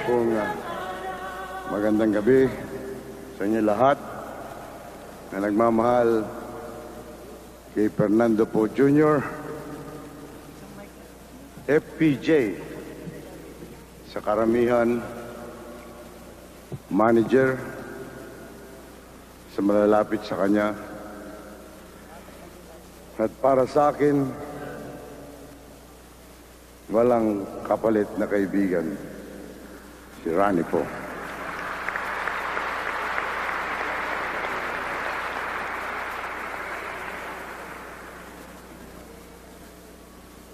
pong magandang gabi sa inyo lahat na nagmamahal kay Fernando Poe Jr., FPJ, sa karamihan, manager, sa malalapit sa kanya, at para sa akin, walang kapalit na kaibigan, si Rani po.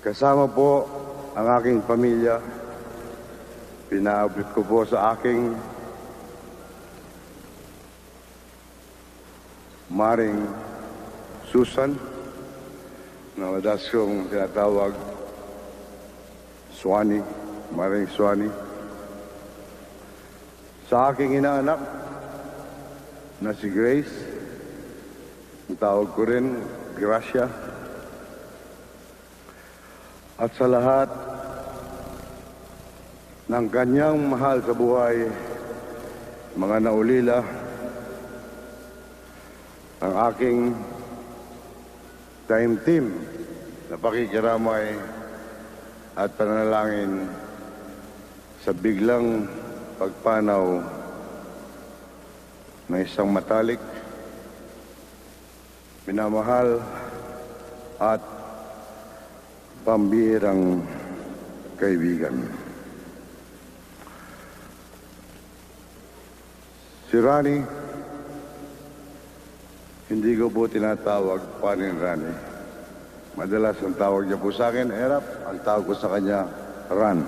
Kasama po ang aking pamilya, pinaabot ko po sa aking Maring Susan, na madalas kong tinatawag Swani, Maring Swani. Sa aking inaanak na si Grace, ang tawag ko rin Gracia. At sa lahat ng kanyang mahal sa buhay, mga naulila, ang aking time team na pakikiramay at pananalangin sa biglang pagpanaw ng isang matalik, minamahal at pambihirang kaibigan. Si Rani, hindi ko po tinatawag Paring Rani. Madalas ang tawag niya po sa akin, Erap, ang tawag ko sa kanya, Ran.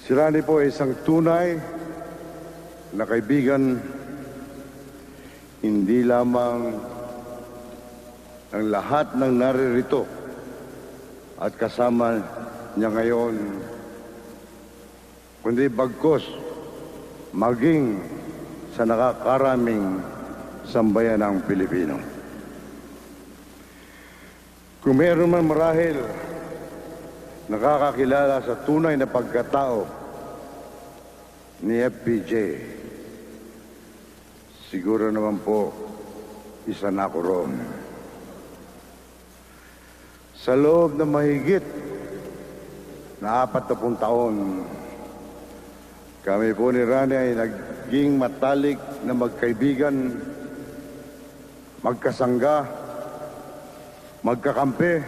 Si Rani po ay isang tunay na kaibigan, hindi lamang ang lahat ng naririto at kasama niya ngayon, kundi bagkus maging sa nakakaraming sambayanang Pilipino. Kung meron man marahil nakakakilala sa tunay na pagkatao ni FPJ, siguro naman po isa na ako roon. Sa loob ng mahigit na 40 taon, kami po ni Rani ay naging matalik na magkaibigan, magkasangga, magkakampi,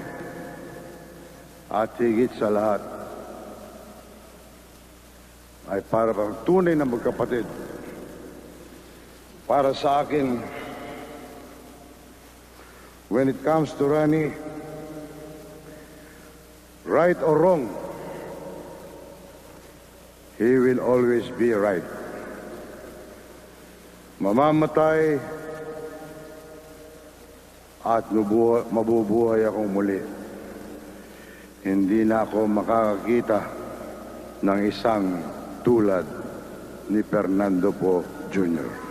at higit sa lahat ay para bang tunay na magkapatid. Para sa akin, when it comes to Rani, right or wrong, he will always be right. Mamamatay at mabubuhay akong muli. Hindi na ako makakakita ng isang tulad ni Fernando Poe Jr.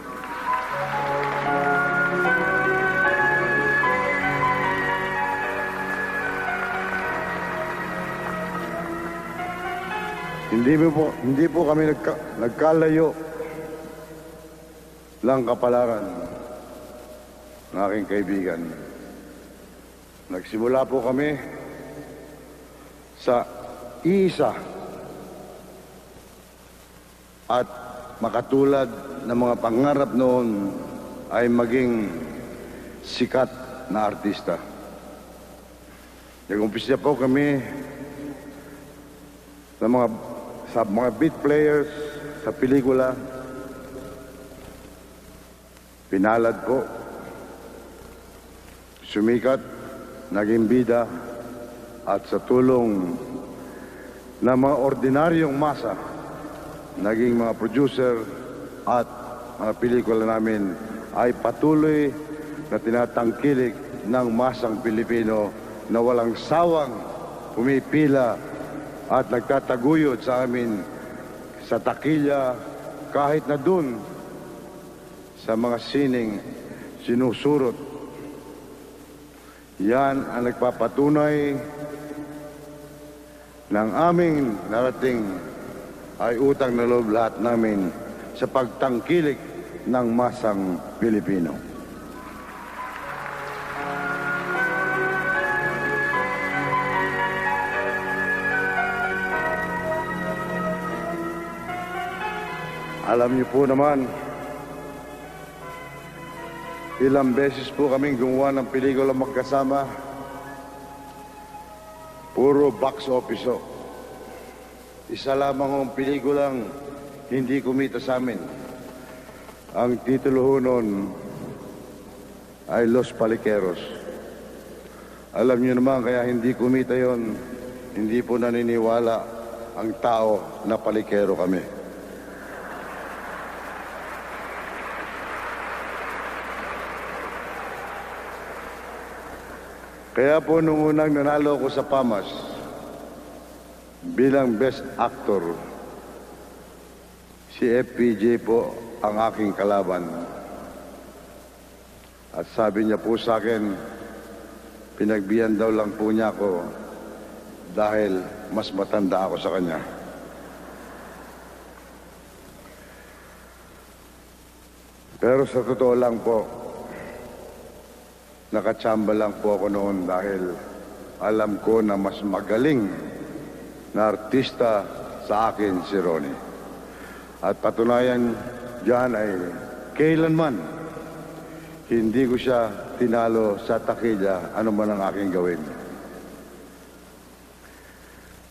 Hindi po kami nagkalayo lang kapalaran ng aking kaibigan. Nagsimula po kami sa iisa at makatulad ng mga pangarap noon ay maging sikat na artista. Nag-umpisa po kami sa mga beat players sa pelikula. Pinalad po, sumikat, naging bida, at sa tulong ng mga ordinaryong masa, naging mga producer at mga pelikula namin ay patuloy na tinatangkilik ng masang Pilipino na walang sawang pumipila at nagtataguyod sa amin sa takilya kahit na dun sa mga sining sinusurot. Yan ang nagpapatunay ng aming narating ay utang na loob lahat namin sa pagtangkilik ng masang Pilipino. Alam niyo po naman, ilang beses po kaming gumawa ng pelikula magkasama. Puro box office. Isa lamang ang pelikulang hindi kumita sa amin. Ang titulo ho nun ay Los Paliqueros. Alam niyo naman kaya hindi kumita yon, hindi po naniniwala ang tao na palikero kami. Kaya po nung unang nanalo ko sa PAMAS bilang Best Actor, si FPJ po ang aking kalaban. At sabi niya po sa akin, pinagbiyan daw lang po niya ako dahil mas matanda ako sa kanya. Pero sa totoo lang po, nakachamba lang po ako noon dahil alam ko na mas magaling na artista sa akin si Ronnie. At patunayan diyan ay kailanman hindi ko siya tinalo sa takilya ano man ang aking gawin.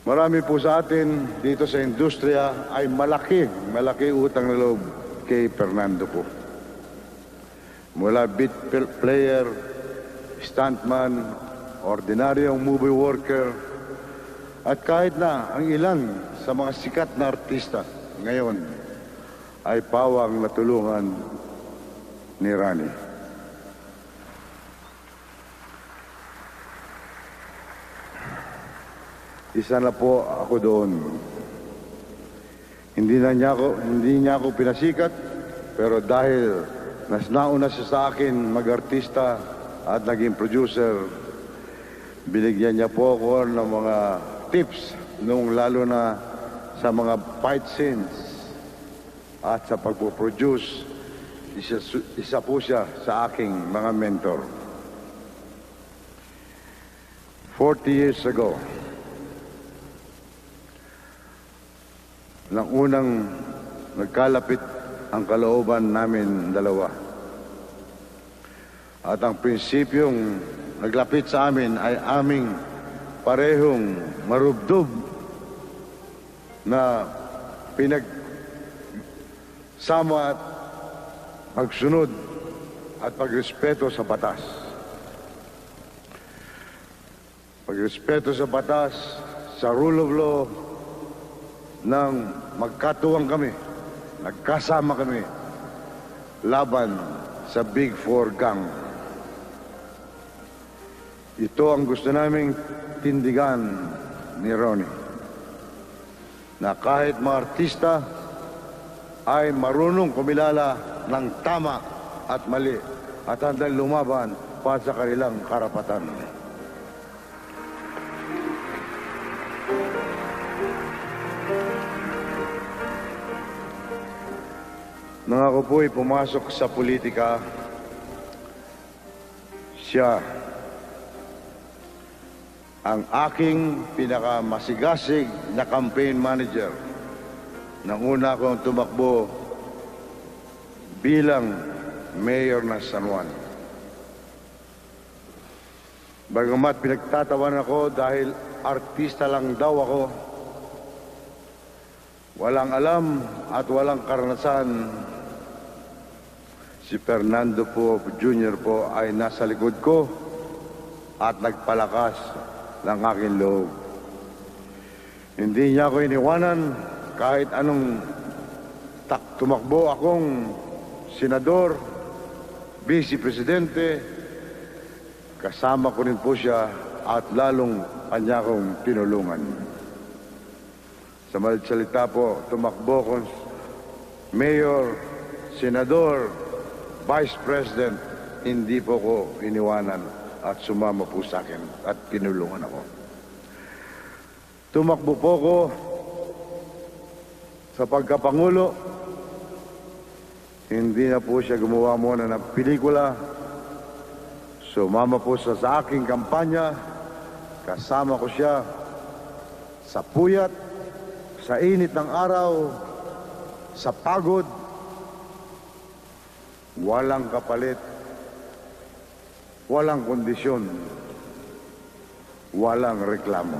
Marami po sa atin dito sa industriya ay malaki utang na loob kay Fernando po. Mula beat player, stuntman, ordinaryong movie worker, at kahit na ang ilan sa mga sikat na artista ngayon ay pawang natulungan ni Ronnie. Isa na po ako doon. Hindi niya ako pinasikat, pero dahil nauna siya sa akin mag-artista at naging producer, binigyan niya po ako ng mga tips nung lalo na sa mga fight scenes at sa pagpo-produce. Isa po siya sa aking mga mentor. 40 years ago, nang unang nagkalapit ang kalooban namin dalawa. At ang prinsipyong naglapit sa amin ay aming parehong marubdob na pinagsama at pagsunod at pagrespeto sa batas. Pagrespeto sa batas, sa rule of law, nang magkatuwang kami, nagkasama kami laban sa Big Four gang. Ito ang gusto naming tindigan ni Ronnie, na kahit mga artista ay marunong kumilala ng tama at mali at handang lumaban para sa kanilang karapatan. Nang ako po'y pumasok sa politika, siya ang aking pinakamasigasig na campaign manager nang una akong tumakbo bilang mayor ng San Juan. Bagamat pinagtatawan ako dahil artista lang daw ako, walang alam at walang karanasan, si Fernando po Jr. po ay nasa likod ko at nagpalakas ng aking loob. Hindi niya ako iniwanan kahit anong tumakbo akong senador, vice presidente, kasama ko rin po siya at lalong kanya akong tinulungan. Sa madaling salita po, tumakbo akong mayor, senador, vice president, hindi po ko iniwanan at sumama po sa akin at tinulungan ako. tumakbo po ko sa pagkapangulo. Hindi na po siya gumawa muna ng pelikula. Sumama po siya sa aking kampanya. Kasama ko siya sa puyat, sa init ng araw, sa pagod. Walang kapalit, walang kondisyon, walang reklamo.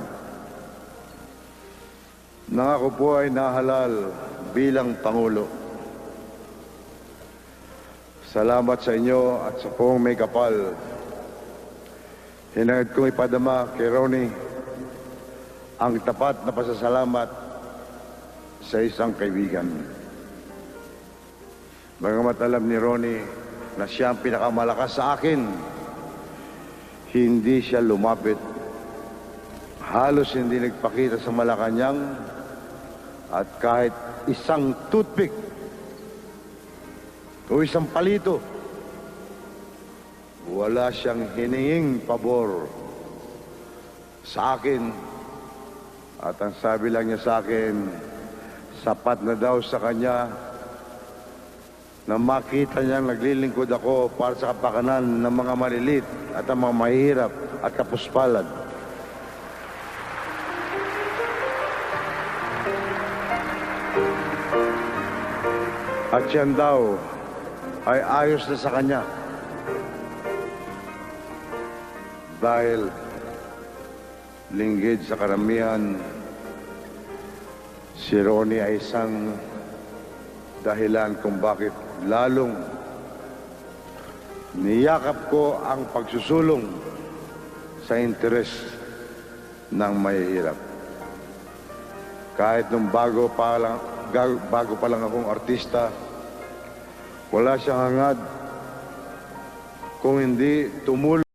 Nang ako po ay nahalal bilang Pangulo. Salamat sa inyo at sa poong may kapal. Hinangad kong ipadama kay Ronnie ang tapat na pasasalamat sa isang kaibigan. Bagamat alam ni Ronnie na siya ang pinakamalakas sa akin, hindi siya lumapit. Halos hindi nagpakita sa Malacanang at kahit isang toothpick o isang palito, wala siyang hininging pabor sa akin. At ang sabi lang niya sa akin, sapat na daw sa kanya na makita niyang naglilingkod ako para sa kapakanan ng mga malilit at ang mga mahihirap at kapuspalad. At yan daw ay ayos na sa kanya. Dahil linggid sa karamihan, si Ronnie ay isang dahilan kung bakit lalong niyakap ko ang pagsusulong sa interes ng mahihirap. Kahit nung bago pa lang akong artista, wala siyang hangad kung hindi tumulong